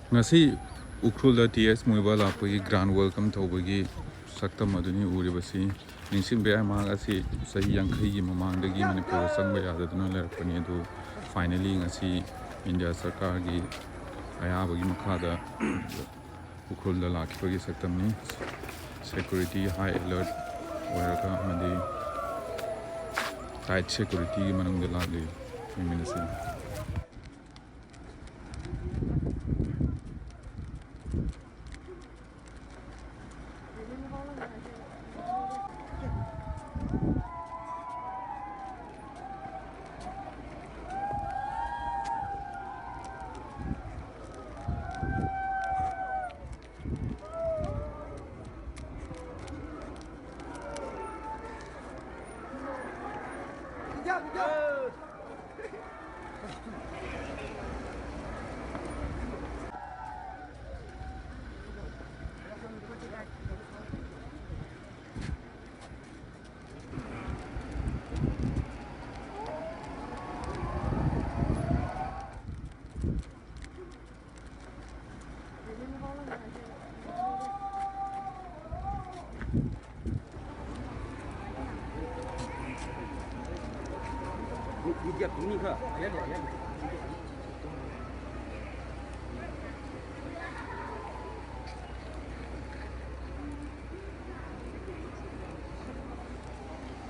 ngasi Ukhrul TS Muivah lapagi grand welcome thobagi saktam aduni uribasi ningsing be ma asi sahi yankhai gi mamangdagi Manipur sangba yadaduna lerpani adu finally ngasi India sarkar gi ayabagi makhada Ukhrul la lakipagi saktam ni security high alert oiraga amadi tight security gi manungda lagli minasi你别你可别乱